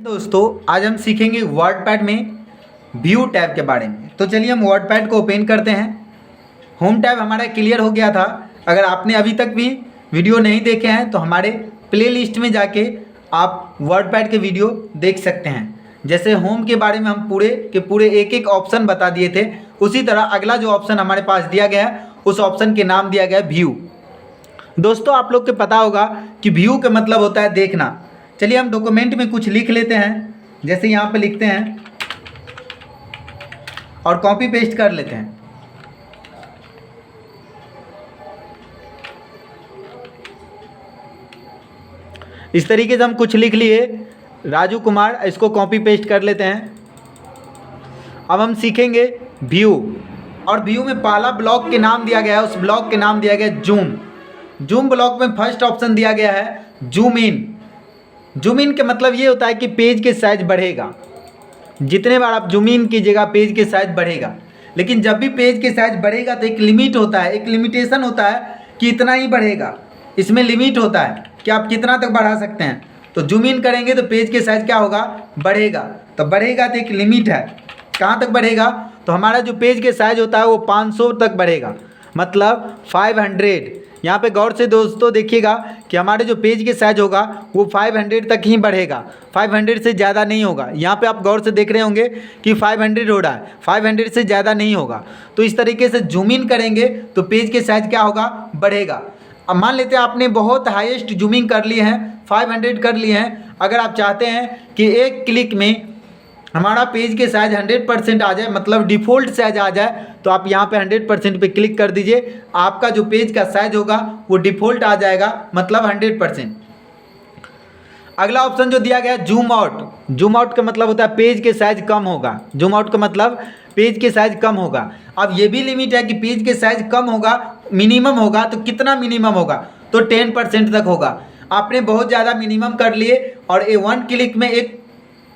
दोस्तों आज हम सीखेंगे वर्डपैड में व्यू टैब के बारे में। तो चलिए हम वर्डपैड को ओपन करते हैं। होम टैब हमारा क्लियर हो गया था। अगर आपने अभी तक भी वीडियो नहीं देखे हैं तो हमारे प्लेलिस्ट में जाके आप वर्डपैड के वीडियो देख सकते हैं। जैसे होम के बारे में हम पूरे के पूरे एक एक ऑप्शन बता दिए थे, उसी तरह अगला जो ऑप्शन हमारे पास दिया गया है उस ऑप्शन के नाम दिया गया है व्यू। दोस्तों आप लोग को पता होगा कि व्यू का मतलब होता है देखना। चलिए हम डॉक्यूमेंट में कुछ लिख लेते हैं, जैसे यहाँ पे लिखते हैं और कॉपी पेस्ट कर लेते हैं। इस तरीके से हम कुछ लिख लिए, राजू कुमार, इसको कॉपी पेस्ट कर लेते हैं। अब हम सीखेंगे व्यू, और व्यू में पहला ब्लॉक के नाम दिया गया है, उस ब्लॉक के नाम दिया गया है जूम। जूम ब्लॉक में फर्स्ट ऑप्शन दिया गया है जूम इन। जूम इन के मतलब ये होता है कि पेज के साइज बढ़ेगा। जितने बार आप जूम इन कीजिएगा पेज के साइज बढ़ेगा। लेकिन जब भी पेज के साइज बढ़ेगा तो एक लिमिट होता है, एक लिमिटेशन होता है कि इतना ही बढ़ेगा। इसमें लिमिट होता है कि आप कितना तक बढ़ा सकते हैं। तो जूम इन करेंगे तो पेज के साइज क्या होगा, बढ़ेगा। तो बढ़ेगा तो एक लिमिट है, कहाँ तक बढ़ेगा, तो हमारा जो पेज के साइज होता है वो 500 तक बढ़ेगा, मतलब 500। यहाँ पे गौर से दोस्तों देखिएगा कि हमारे जो पेज के साइज होगा वो 500 तक ही बढ़ेगा, 500 से ज़्यादा नहीं होगा। यहाँ पे आप गौर से देख रहे होंगे कि 500 हो रहा है, 500 से ज़्यादा नहीं होगा। तो इस तरीके से जूम इन करेंगे तो पेज के साइज क्या होगा, बढ़ेगा। अब मान लेते हैं आपने बहुत हाईएस्ट जूमिंग कर लिए हैं, 500 कर लिए हैं। अगर आप चाहते हैं कि एक क्लिक में हमारा पेज के साइज 100% आ जाए, मतलब डिफ़ॉल्ट साइज आ जाए, तो आप यहाँ पे 100% पे क्लिक कर दीजिए। आपका जो पेज का साइज होगा वो डिफ़ॉल्ट आ जाएगा, मतलब 100%। अगला ऑप्शन जो दिया गया है जूम आउट। जूम आउट का मतलब होता है पेज के साइज कम होगा। जूम आउट का मतलब पेज के साइज कम होगा। अब ये भी लिमिट है कि पेज के साइज कम होगा, मिनिमम होगा। तो कितना मिनिमम होगा, तो 10% तक होगा। आपने बहुत ज़्यादा मिनिमम कर लिए और ये 1 क्लिक में एक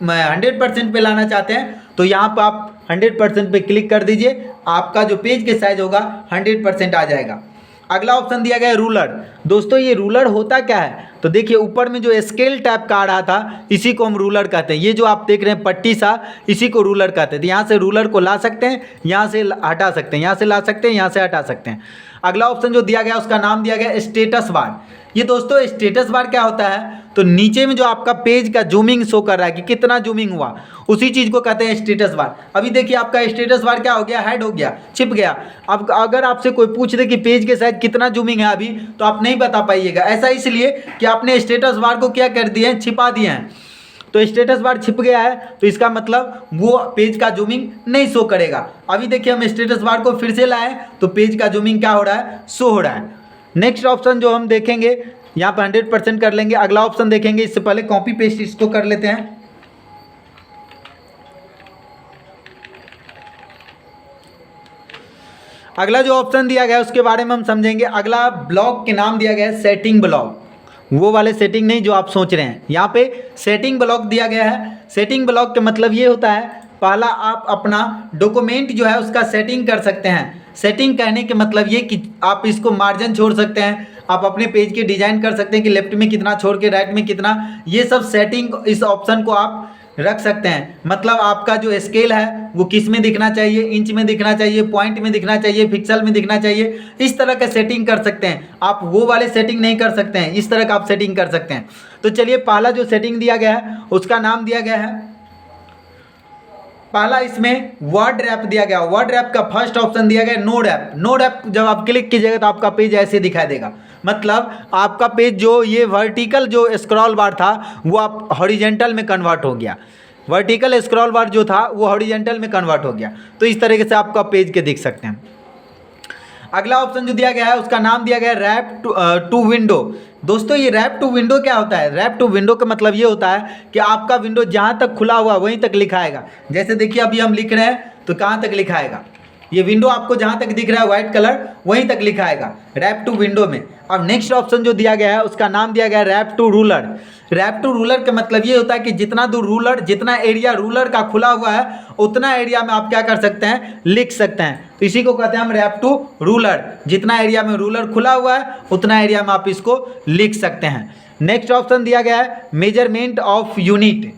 100% पे लाना चाहते हैं तो यहाँ पर आप 100% पे क्लिक कर दीजिए, आपका जो पेज के साइज होगा 100% आ जाएगा। अगला ऑप्शन दिया गया है रूलर। दोस्तों ये रूलर होता क्या है, तो देखिए ऊपर में जो स्केल टाइप का आ रहा था इसी को हम रूलर कहते हैं। ये जो आप देख रहे हैं पट्टी सा, इसी को रूलर कहते हैं। तो यहाँ से रूलर को ला सकते हैं, यहाँ से हटा सकते हैं, यहाँ से ला सकते हैं, यहाँ से हटा सकते हैं। अगला ऑप्शन जो दिया गया उसका नाम दिया गया स्टेटस बार। ये दोस्तों स्टेटस बार क्या होता है, तो नीचे में जो आपका पेज का जूमिंग शो कर रहा है कि कितना जूमिंग हुआ, उसी चीज़ को कहते हैं स्टेटस बार। अभी देखिए आपका स्टेटस बार क्या हो गया, हाइड हो गया, छिप गया। अब अगर आपसे कोई पूछ दे कि पेज के साइज कितना जूमिंग है अभी, तो आप नहीं बता पाइएगा। ऐसा इसलिए कि आपने स्टेटस बार को क्या कर दिए हैं, छिपा दिए हैं। तो स्टेटस बार छिप गया है तो इसका मतलब वो पेज का जूमिंग नहीं शो करेगा। अभी देखिए हम स्टेटस बार को फिर से लाएँ तो पेज का जूमिंग क्या हो रहा है, शो हो रहा है। नेक्स्ट ऑप्शन जो हम देखेंगे यहाँ पर 100% कर लेंगे। अगला ऑप्शन देखेंगे, इससे पहले कॉपी पेस्ट इसको कर लेते हैं। अगला जो ऑप्शन दिया गया है उसके बारे में हम समझेंगे। अगला ब्लॉक के नाम दिया गया है सेटिंग ब्लॉक। वो वाले सेटिंग नहीं जो आप सोच रहे हैं, यहाँ पे सेटिंग ब्लॉक दिया गया है। सेटिंग ब्लॉक का मतलब ये होता है, पहला आप अपना डॉक्यूमेंट जो है उसका सेटिंग कर सकते हैं। सेटिंग कहने के मतलब ये कि आप इसको मार्जिन छोड़ सकते हैं, आप अपने पेज के डिज़ाइन कर सकते हैं कि लेफ्ट में कितना छोड़ के राइट में कितना, ये सब सेटिंग इस ऑप्शन को आप रख सकते हैं। मतलब आपका जो स्केल है वो किस में दिखना चाहिए, इंच में दिखना चाहिए, पॉइंट में दिखना चाहिए, पिक्सल में दिखना चाहिए, इस तरह का सेटिंग कर सकते हैं। आप वो वाले सेटिंग नहीं कर सकते हैं, इस तरह का आप सेटिंग कर सकते हैं। तो चलिए पहला जो सेटिंग दिया गया है उसका नाम दिया गया है, पहला इसमें वर्ड रैप दिया गया। वर्ड रैप का फर्स्ट ऑप्शन दिया गया नो रैप। नो रैप जब आप क्लिक कीजिएगा तो आपका पेज ऐसे दिखाई देगा, मतलब आपका पेज जो ये वर्टिकल जो स्क्रॉल बार था वो आप हॉरिजेंटल में कन्वर्ट हो गया। वर्टिकल स्क्रॉल बार जो था वो हॉरिजेंटल में कन्वर्ट हो गया। तो इस तरीके से आपका पेज के देख सकते हैं। अगला ऑप्शन जो दिया गया है उसका नाम दिया गया है रैप टू विंडो। दोस्तों ये रैप टू विंडो क्या होता है, रैप टू विंडो का मतलब ये होता है कि आपका विंडो जहाँ तक खुला हुआ वहीं तक लिखाएगा। जैसे देखिए अभी हम लिख रहे हैं तो कहाँ तक लिखाएगा, ये विंडो आपको जहाँ तक दिख रहा है व्हाइट कलर वहीं तक लिखाएगा रैप टू विंडो में। अब नेक्स्ट ऑप्शन जो दिया गया है उसका नाम दिया गया है wrap to ruler. Wrap to ruler का मतलब ये होता है कि जितना दूर रूलर, जितना एरिया रूलर का खुला हुआ है उतना एरिया में आप क्या कर सकते हैं, लिख सकते हैं। तो इसी को कहते हैं हम रैप टू रूलर। जितना एरिया में रूलर खुला हुआ है उतना एरिया में आप इसको लिख सकते हैं। नेक्स्ट ऑप्शन दिया गया है मेजरमेंट ऑफ यूनिट।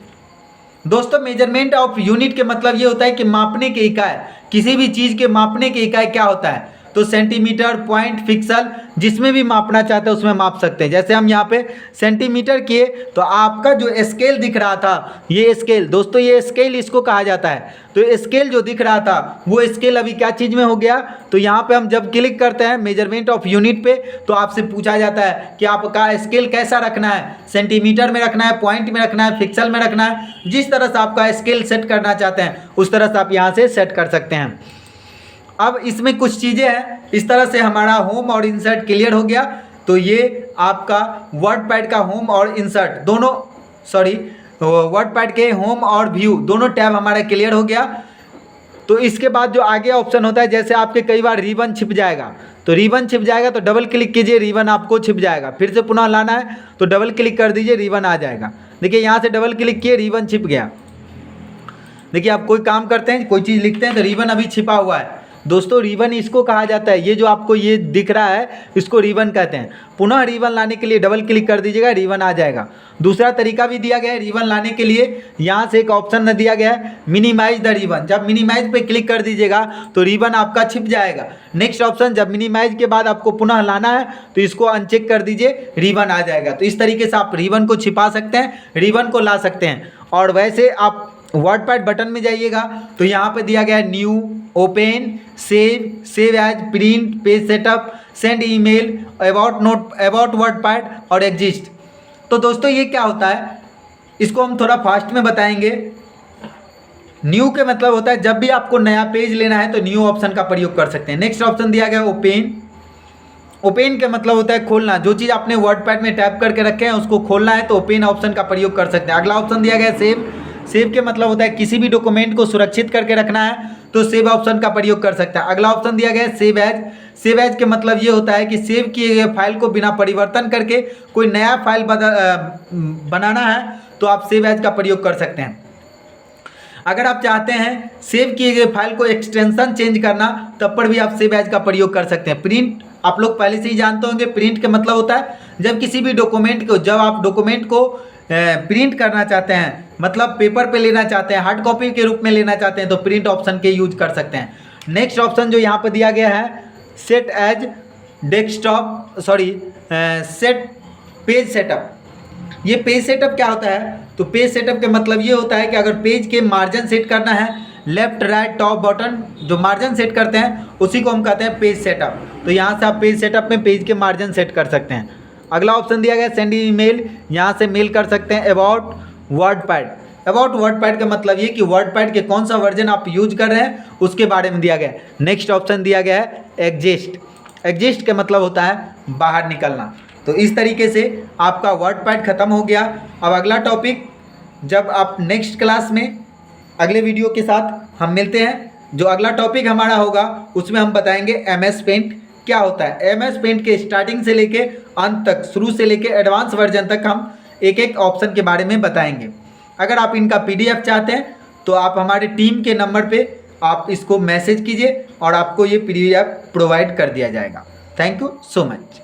दोस्तों मेजरमेंट ऑफ यूनिट के मतलब ये होता है कि मापने की इकाई, किसी भी चीज़ के मापने की इकाई क्या होता है, तो सेंटीमीटर, पॉइंट, पिक्सल, जिसमें भी मापना चाहते हैं उसमें माप सकते हैं। जैसे हम यहाँ पे सेंटीमीटर किए तो आपका जो स्केल दिख रहा था, ये स्केल दोस्तों, ये स्केल इसको कहा जाता है। तो स्केल जो दिख रहा था वो स्केल अभी क्या चीज़ में हो गया, तो यहाँ पे हम जब क्लिक करते हैं मेजरमेंट ऑफ यूनिट पे तो आपसे पूछा जाता है कि आपका स्केल कैसा रखना है, सेंटीमीटर में रखना है, पॉइंट में रखना है, पिक्सल में रखना है, जिस तरह से आपका स्केल सेट करना चाहते हैं उस तरह से आप यहाँ से सेट कर सकते हैं। अब इसमें कुछ चीज़ें हैं, इस तरह से हमारा होम और इंसर्ट क्लियर हो गया। तो ये आपका वर्डपैड का होम और इंसर्ट दोनों, वर्डपैड के होम और व्यू दोनों टैब हमारा क्लियर हो गया। तो इसके बाद जो आगे ऑप्शन होता है, जैसे आपके कई बार रिबन छिप जाएगा, तो रिबन छिप जाएगा तो डबल क्लिक कीजिए, रिबन आपको छिप जाएगा। फिर से पुनः लाना है तो डबल क्लिक कर दीजिए, रिबन आ जाएगा। देखिए यहाँ से डबल क्लिक किए, रिबन छिप गया। देखिए आप कोई काम करते हैं, कोई चीज़ लिखते हैं तो रिबन अभी छिपा हुआ है। दोस्तों रिबन इसको कहा जाता है, ये जो आपको ये दिख रहा है इसको रिबन कहते हैं। पुनः रिबन लाने के लिए डबल क्लिक कर दीजिएगा, रिबन आ जाएगा। दूसरा तरीका भी दिया गया है रिबन लाने के लिए, यहाँ से एक ऑप्शन दिया गया है मिनिमाइज द रिबन। जब मिनिमाइज पे क्लिक कर दीजिएगा तो रिबन आपका छिप जाएगा। नेक्स्ट ऑप्शन, जब मिनिमाइज के बाद आपको पुनः लाना है तो इसको अनचेक कर दीजिए, रिबन आ जाएगा। तो इस तरीके से आप रिबन को छिपा सकते हैं, रिबन को ला सकते हैं। और वैसे आप वर्डपैड बटन में जाइएगा तो यहाँ पे दिया गया है new, open, save, save as, print, page setup, send email, about note, about WordPad और एग्जिस्ट। तो दोस्तों ये क्या होता है, इसको हम थोड़ा फास्ट में बताएंगे। न्यू के मतलब होता है जब भी आपको नया पेज लेना है तो न्यू ऑप्शन का प्रयोग कर सकते हैं। नेक्स्ट ऑप्शन दिया गया ओपन। ओपन का मतलब होता है खोलना, जो चीज़ आपने वर्डपैड में टैप करके रखे हैं उसको खोलना है तो ओपन ऑप्शन का प्रयोग कर सकते हैं। अगला ऑप्शन दिया गया है सेव। सेव के मतलब होता है किसी भी डॉक्यूमेंट को सुरक्षित करके रखना है तो सेव ऑप्शन का प्रयोग कर सकता है। अगला ऑप्शन दिया गया है सेव एज। सेव एज के मतलब ये होता है कि सेव किए गए फाइल को बिना परिवर्तन करके कोई नया फाइल बनाना है तो आप सेव एज का प्रयोग कर सकते हैं। अगर आप चाहते हैं सेव किए गए फाइल को एक्सटेंशन चेंज करना तब पर भी आप सेव एज का प्रयोग कर सकते हैं। प्रिंट आप लोग पहले से ही जानते होंगे, प्रिंट का मतलब होता है जब किसी भी डॉक्यूमेंट को, जब आप डॉक्यूमेंट को प्रिंट करना चाहते हैं, मतलब पेपर पे लेना चाहते हैं, हार्ड कॉपी के रूप में लेना चाहते हैं तो प्रिंट ऑप्शन के यूज कर सकते हैं। नेक्स्ट ऑप्शन जो यहाँ पर दिया गया है set as desktop, set page setup. ये पेज सेटअप क्या होता है, तो पेज सेटअप के मतलब ये होता है कि अगर पेज के मार्जिन सेट करना है, लेफ्ट राइट टॉप बटन जो मार्जिन सेट करते हैं उसी को हम कहते हैं पेज सेटअप। तो यहाँ से आप पेज सेटअप में पेज के मार्जिन सेट कर सकते हैं। अगला ऑप्शन दिया गया सेंड ईमेल, यहाँ से मेल कर सकते हैं। अबाउट वर्डपैड, अबाउट वर्डपैड का मतलब ये कि वर्डपैड के कौन सा वर्जन आप यूज कर रहे हैं उसके बारे में दिया गया है। नेक्स्ट ऑप्शन दिया गया है एग्जिस्ट। एग्जिस्ट का मतलब होता है बाहर निकलना। तो इस तरीके से आपका वर्डपैड खत्म हो गया। अब अगला टॉपिक जब आप नेक्स्ट क्लास में अगले वीडियो के साथ हम मिलते हैं, जो अगला टॉपिक हमारा होगा उसमें हम बताएंगे MS पेंट क्या होता है। MS पेंट के स्टार्टिंग से लेके अंत तक, शुरू से लेके एडवांस वर्जन तक हम एक एक ऑप्शन के बारे में बताएंगे। अगर आप इनका PDF चाहते हैं तो आप हमारे टीम के नंबर पे आप इसको मैसेज कीजिए और आपको ये PDF प्रोवाइड कर दिया जाएगा। Thank you so much.